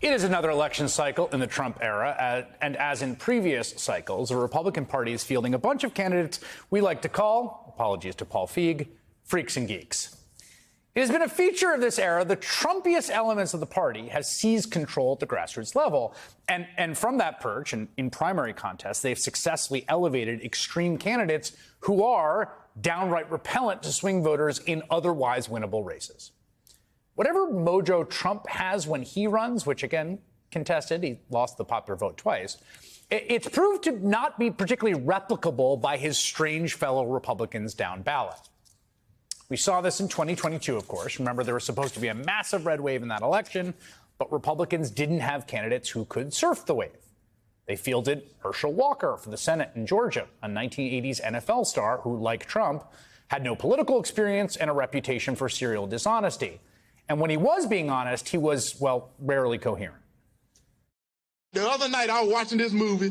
It is another election cycle in the Trump era, and as in previous cycles, the Republican Party is fielding a bunch of candidates we like to call, apologies to Paul Feig, freaks and geeks. It has been a feature of this era, the Trumpiest elements of the party has seized control at the grassroots level. And from that perch, and in primary contests, they've successfully elevated extreme candidates who are downright repellent to swing voters in otherwise winnable races. Whatever mojo Trump has when he runs, which again, contested, he lost the popular vote twice, it's proved to not be particularly replicable by his strange fellow Republicans down ballot. We saw this in 2022, of course. Remember, there was supposed to be a massive red wave in that election, but Republicans didn't have candidates who could surf the wave. They fielded Herschel Walker for the Senate in Georgia, a 1980s NFL star who, like Trump, had no political experience and a reputation for serial dishonesty. And when he was being honest, he was, well, rarely coherent. The other night, I was watching this movie.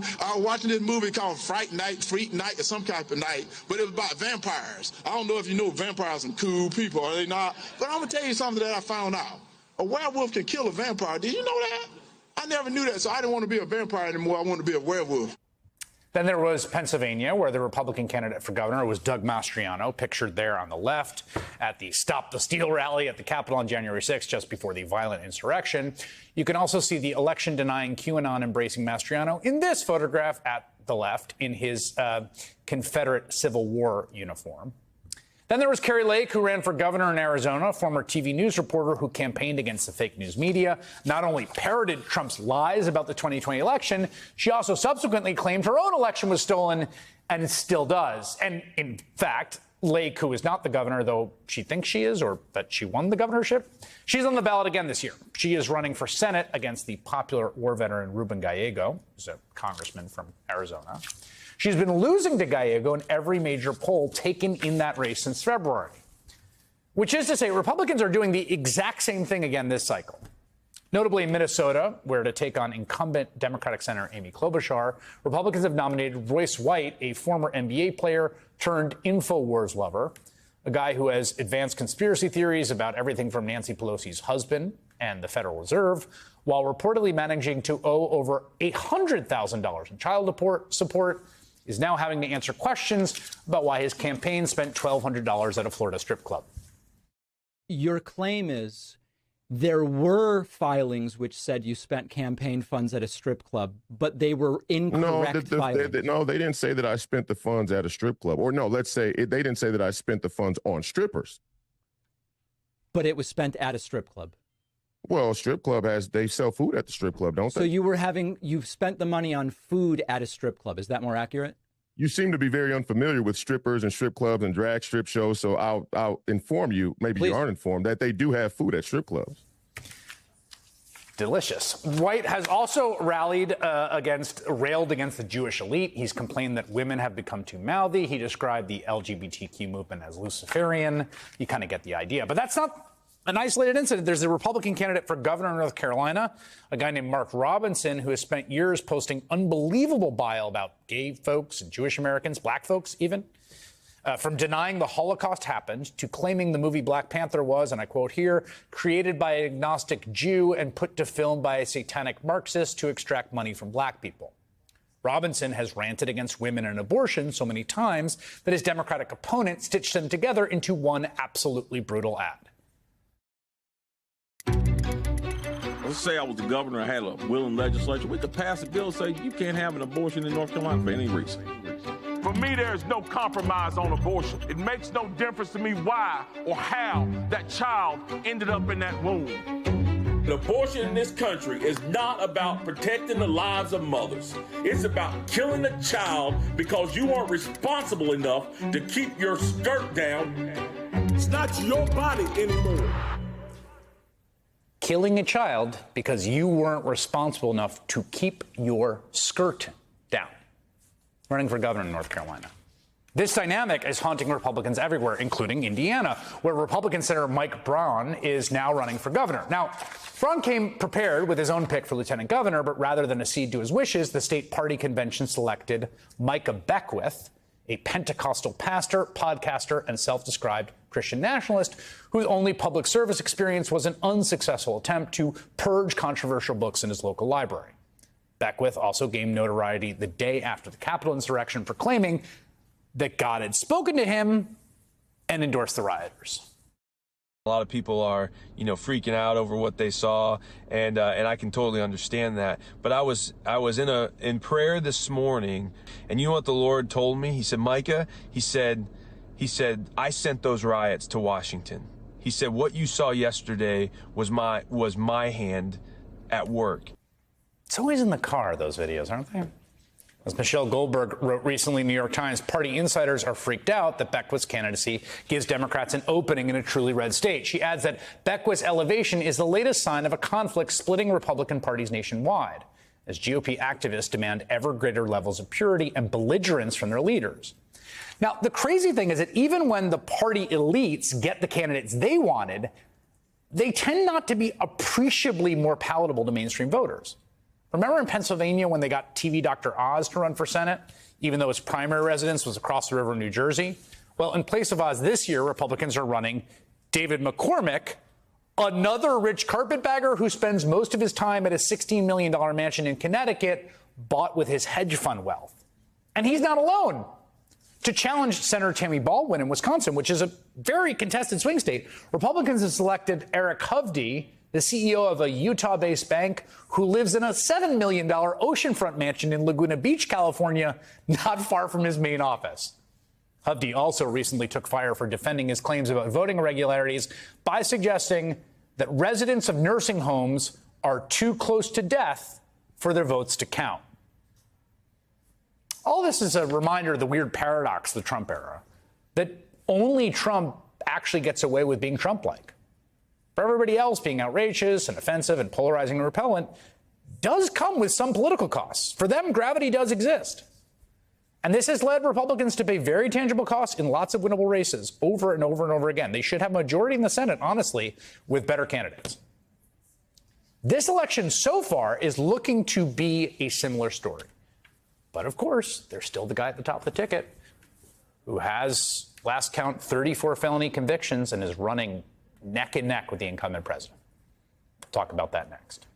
Called Fright Night, Freak Night, or some type of night, but it was about vampires. I don't know if you know vampires are some cool people, are they not? But I'm going to tell you something that I found out. A werewolf can kill a vampire. Did you know that? I never knew that, so I didn't want to be a vampire anymore. I wanted to be a werewolf. Then there was Pennsylvania, where the Republican candidate for governor was Doug Mastriano, pictured there on the left at the Stop the Steal rally at the Capitol on January 6th, just before the violent insurrection. You can also see the election-denying, QAnon-embracing Mastriano in this photograph at the left in his Confederate Civil War uniform. Then there was Kari Lake, who ran for governor in Arizona, former TV news reporter who campaigned against the fake news media, not only parroted Trump's lies about the 2020 election, she also subsequently claimed her own election was stolen and still does. And in fact, Lake, who is not the governor, though she thinks she is, or that she won the governorship, she's on the ballot again this year. She is running for Senate against the popular war veteran Ruben Gallego, who's a congressman from Arizona. She's been losing to Gallego in every major poll taken in that race since February, which is to say Republicans are doing the exact same thing again this cycle. Notably in Minnesota, where to take on incumbent Democratic Senator Amy Klobuchar, Republicans have nominated Royce White, a former NBA player turned InfoWars lover, a guy who has advanced conspiracy theories about everything from Nancy Pelosi's husband and the Federal Reserve, while reportedly managing to owe over $800,000 in child support, is now having to answer questions about why his campaign spent $1,200 at a Florida strip club. Your claim is there were filings which said you spent campaign funds at a strip club, but they were incorrect filings. No, they didn't say that I spent the funds at a strip club. Or no, let's say they didn't say that I spent the funds on strippers. But it was spent at a strip club. Well, strip club they sell food at the strip club, don't they? So you've spent the money on food at a strip club. Is that more accurate? You seem to be very unfamiliar with strippers and strip clubs and drag strip shows. So I'll inform you, maybe Please. You aren't informed, that they do have food at strip clubs. Delicious. White has also railed against the Jewish elite. He's complained that women have become too mouthy. He described the LGBTQ movement as Luciferian. You kind of get the idea. But that's not an isolated incident. There's a Republican candidate for governor of North Carolina, a guy named Mark Robinson, who has spent years posting unbelievable bile about gay folks and Jewish Americans, black folks even, from denying the Holocaust happened to claiming the movie Black Panther was, and I quote here, created by an agnostic Jew and put to film by a satanic Marxist to extract money from black people. Robinson has ranted against women and abortion so many times that his Democratic opponent stitched them together into one absolutely brutal ad. Let's say I was the governor, I had a willing legislature. We could pass a bill saying you can't have an abortion in North Carolina for any reason. For me, there's no compromise on abortion. It makes no difference to me why or how that child ended up in that womb. Abortion in this country is not about protecting the lives of mothers. It's about killing a child because you aren't responsible enough to keep your skirt down. It's not your body anymore. Killing a child because you weren't responsible enough to keep your skirt down. Running for governor in North Carolina. This dynamic is haunting Republicans everywhere, including Indiana, where Republican Senator Mike Braun is now running for governor. Now, Braun came prepared with his own pick for lieutenant governor, but rather than accede to his wishes, the state party convention selected Micah Beckwith, a Pentecostal pastor, podcaster, and self-described Christian nationalist whose only public service experience was an unsuccessful attempt to purge controversial books in his local library. Beckwith also gained notoriety the day after the Capitol insurrection for claiming that God had spoken to him and endorsed the rioters. A lot of people are, freaking out over what they saw, and I can totally understand that. But I was in prayer this morning, and you know what the Lord told me? He said, Micah, he said, I sent those riots to Washington. He said, what you saw yesterday was my hand at work. It's always in the car, those videos, aren't they? As Michelle Goldberg wrote recently in the New York Times, party insiders are freaked out that Beckwith's candidacy gives Democrats an opening in a truly red state. She adds that Beckwith's elevation is the latest sign of a conflict splitting Republican parties nationwide, as GOP activists demand ever greater levels of purity and belligerence from their leaders. Now, the crazy thing is that even when the party elites get the candidates they wanted, they tend not to be appreciably more palatable to mainstream voters. Remember in Pennsylvania when they got TV Dr. Oz to run for Senate, even though his primary residence was across the river in New Jersey? Well, in place of Oz this year, Republicans are running David McCormick, another rich carpetbagger who spends most of his time at a $16 million mansion in Connecticut, bought with his hedge fund wealth. And he's not alone. To challenge Senator Tammy Baldwin in Wisconsin, which is a very contested swing state, Republicans have selected Eric Hovde, the CEO of a Utah-based bank who lives in a $7 million oceanfront mansion in Laguna Beach, California, not far from his main office. Hovde also recently took fire for defending his claims about voting irregularities by suggesting that residents of nursing homes are too close to death for their votes to count. All this is a reminder of the weird paradox of the Trump era, that only Trump actually gets away with being Trump-like. For everybody else, being outrageous and offensive and polarizing and repellent does come with some political costs. For them, gravity does exist. And this has led Republicans to pay very tangible costs in lots of winnable races over and over and over again. They should have a majority in the Senate, honestly, with better candidates. This election so far is looking to be a similar story. But of course, there's still the guy at the top of the ticket who has, last count, 34 felony convictions and is running neck and neck with the incumbent president. We'll talk about that next.